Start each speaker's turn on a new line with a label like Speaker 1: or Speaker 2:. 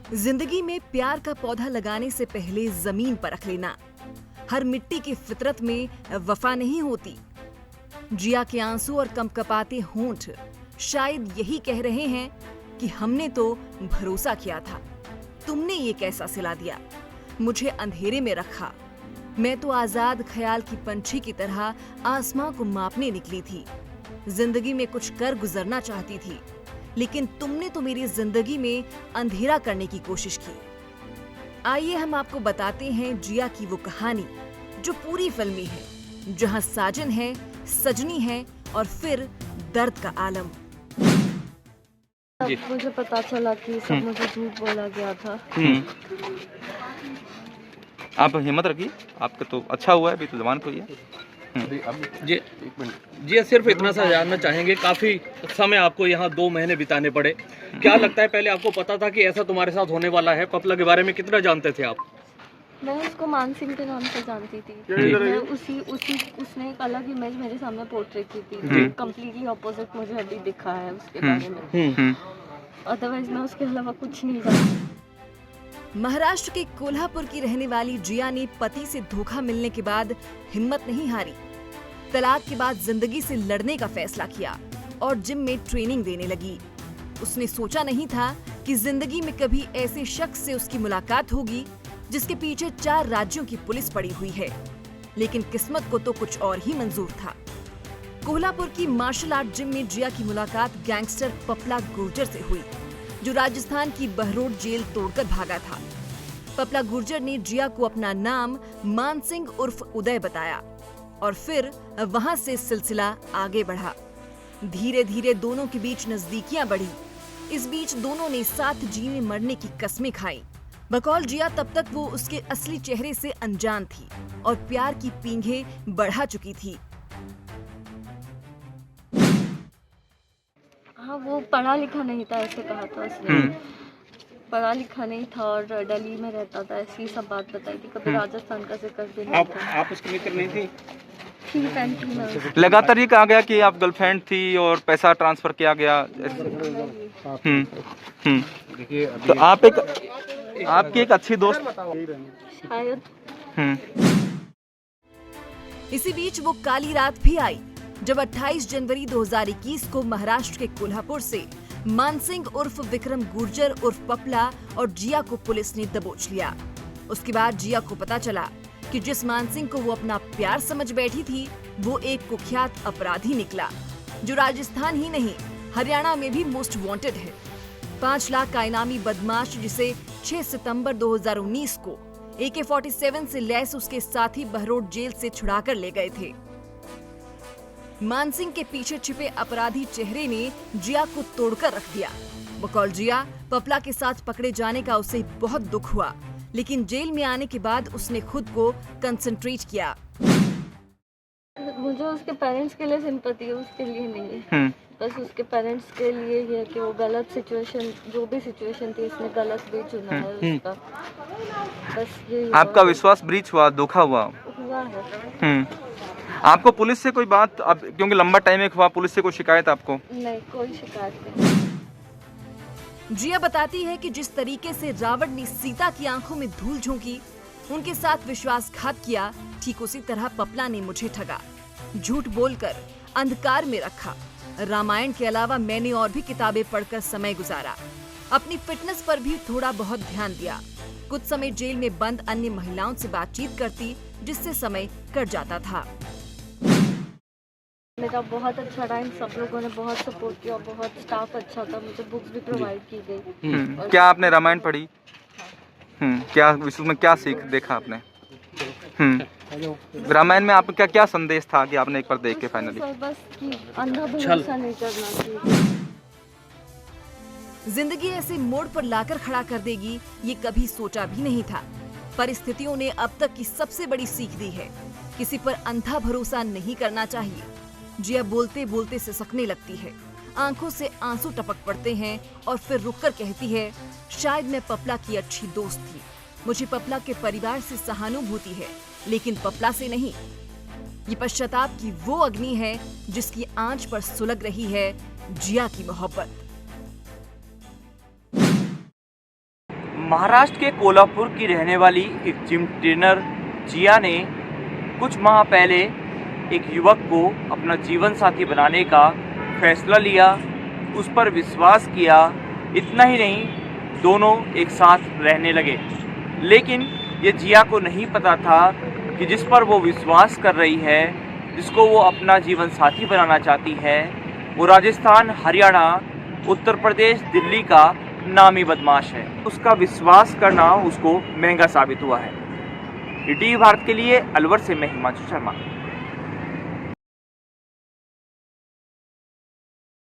Speaker 1: जिंदगी में प्यार का पौधा लगाने से पहले जमीन पर रख लेना। हर मिट्टी की फितरत में वफा नहीं होती। जिया के आंसू और कंपकपाते होंठ शायद यही कह रहे हैं कि हमने तो भरोसा किया था, तुमने ये कैसा सिला दिया, मुझे अंधेरे में रखा। मैं तो आजाद ख्याल की पंछी की तरह आसमां को मापने निकली थी। जिंदगी में कुछ कर गुजरना चाहती थी, लेकिन तुमने तो मेरी जिंदगी में अंधेरा करने की कोशिश की। आइए हम आपको बताते हैं जिया की वो कहानी जो पूरी फिल्मी है, जहां साजन है, सजनी है और फिर दर्द का आलम।
Speaker 2: मुझे पता चला कि सब मुझे झूठ बोला गया था।
Speaker 3: आप हिम्मत रखिए, आपका तो अच्छा हुआ है, अभी तो जवान को ही है।
Speaker 4: जी सिर्फ इतना सा जानना चाहेंगे, काफी समय आपको यहाँ 2 महीने बिताने पड़े, क्या लगता है पहले आपको पता था कि ऐसा तुम्हारे साथ होने वाला है? पपला के बारे में कितना जानते थे आप?
Speaker 2: मैं उसको मान सिंह के नाम से जानती थी। मैं उसने एक अलग इमेज मेरे सामने पोर्ट्रेट की थी, जो कम्प्लीटली ऑपोजिट मुझे अभी दिखा है उसके बारे में। अदरवाइज मैं उसके अलावा कुछ नहीं जानती।
Speaker 1: महाराष्ट्र के कोल्हापुर की रहने वाली जिया ने पति से धोखा मिलने के बाद हिम्मत नहीं हारी। तलाक के बाद जिंदगी से लड़ने का फैसला किया और जिम में ट्रेनिंग देने लगी। उसने सोचा नहीं था कि जिंदगी में कभी ऐसे शख्स से उसकी मुलाकात होगी जिसके पीछे 4 राज्यों की पुलिस पड़ी हुई है, लेकिन किस्मत को तो कुछ और ही मंजूर था। कोल्हापुर की मार्शल आर्ट जिम में जिया की मुलाकात गैंगस्टर पपला गुर्जर से हुई, जो राजस्थान की बहरोड जेल तोड़कर भागा था। पपला गुर्जर ने जिया को अपना नाम मान सिंह उर्फ उदय बताया और फिर वहां से सिलसिला आगे बढ़ा। धीरे धीरे दोनों के बीच नजदीकियां बढ़ी। इस बीच दोनों ने साथ जीने मरने की कस्में खाई। बकौल जिया तब तक वो उसके असली चेहरे से अनजान थी और प्यार की पींघें बढ़ा चुकी थी।
Speaker 2: हाँ, वो पढ़ा लिखा नहीं था, ऐसे कहा था उसने। पढ़ा लिखा नहीं था और दिल्ली में रहता था, ऐसी सब बात बताई थी। कभी राजस्थान का जिक्र भी नहीं था।
Speaker 4: आप उसकी मित्र नहीं थी?
Speaker 3: लगातार ये कहा गया कि आप गर्लफ्रेंड थी और पैसा ट्रांसफर किया गया। तो आपकी एक अच्छी दोस्त
Speaker 2: शायद।
Speaker 1: इसी बीच वो काली रात भी आई जब 28 जनवरी 2021 को महाराष्ट्र के कोल्हापुर से मानसिंह उर्फ विक्रम गुर्जर उर्फ पपला और जिया को पुलिस ने दबोच लिया। उसके बाद जिया को पता चला कि जिस मानसिंह को वो अपना प्यार समझ बैठी थी, वो एक कुख्यात अपराधी निकला, जो राजस्थान ही नहीं हरियाणा में भी मोस्ट वांटेड है। 5 लाख का इनामी बदमाश, जिसे 6 सितंबर 2019 को AK-47 से लैस उसके साथी बहरोड जेल से छुड़ाकर ले गए थे। मानसिंह के पीछे छिपे अपराधी चेहरे ने जिया को तोड़कर रख दिया। बकौल जिया, पपला के साथ पकड़े जाने का उसे बहुत दुख हुआ, लेकिन जेल में आने के बाद उसने खुद को कंसंट्रेट किया।
Speaker 2: मुझे उसके पेरेंट्स के लिए सिंपैथी है, उसके लिए नहीं है। बस उसके पेरेंट्स के लिए ये है कि वो गलत सिचुएशन, जो भी सिचुएशन थी, इसने गलत भी चुना है उसका। बस ये
Speaker 3: आपका विश्वास ब्रीच हुआ, धोखा हुआ
Speaker 2: है।
Speaker 3: आपको पुलिस से कोई बात, अब क्योंकि लंबा टाइम एक हुआ, पुलिस से कोई शिकायत आपको?
Speaker 2: नहीं, कोई शिकायत नहीं।
Speaker 1: जिया बताती है कि जिस तरीके से रावण ने सीता की आंखों में धूल झोंकी, उनके साथ विश्वासघात किया, ठीक उसी तरह पपला ने मुझे ठगा, झूठ बोलकर अंधकार में रखा। रामायण के अलावा मैंने और भी किताबें पढ़कर समय गुजारा। अपनी फिटनेस पर भी थोड़ा बहुत ध्यान दिया। कुछ समय जेल में बंद अन्य महिलाओं से बातचीत करती, जिससे समय कट जाता था।
Speaker 2: मेरा बहुत अच्छा टाइम, सब लोगों ने बहुत सपोर्ट किया, बहुत स्टाफ अच्छा था, मुझे बुक्स भी प्रोवाइड की गई।
Speaker 3: क्या आपने रामायण पढ़ी? क्या उसमें क्या सीख देखा आपने? रामायण में आपका क्या संदेश था कि आपने एक बार देख के फाइनली?
Speaker 2: बस कि अंधा भरोसा नहीं करना चाहिए।
Speaker 1: जिंदगी ऐसे मोड़ पर लाकर खड़ा कर देगी, ये कभी सोचा भी नहीं था। परिस्थितियों ने अब तक की सबसे बड़ी सीख दी है, किसी पर अंधा भरोसा नहीं करना चाहिए। जिया बोलते बोलते सिसकने लगती है, आंखों से आंसू टपक पड़ते हैं और फिर रुककर कहती है, शायद मैं पपला की अच्छी दोस्त थी। मुझे पपला के परिवार से सहानुभूति है, लेकिन पपला से नहीं। ये पश्चाताप की वो अग्नि है जिसकी आंच पर सुलग रही है जिया की मोहब्बत।
Speaker 5: महाराष्ट्र के कोल्हापुर की रहने वाली एक जिम ट्रेनर जिया ने कुछ माह पहले एक युवक को अपना जीवन साथी बनाने का फैसला लिया, उस पर विश्वास किया। इतना ही नहीं, दोनों एक साथ रहने लगे। लेकिन ये जिया को नहीं पता था कि जिस पर वो विश्वास कर रही है, जिसको वो अपना जीवन साथी बनाना चाहती है, वो राजस्थान, हरियाणा, उत्तर प्रदेश, दिल्ली का नामी बदमाश है। उसका विश्वास करना उसको महंगा साबित हुआ है। ईटीवी भारत के लिए अलवर से मैं हिमांशु शर्मा।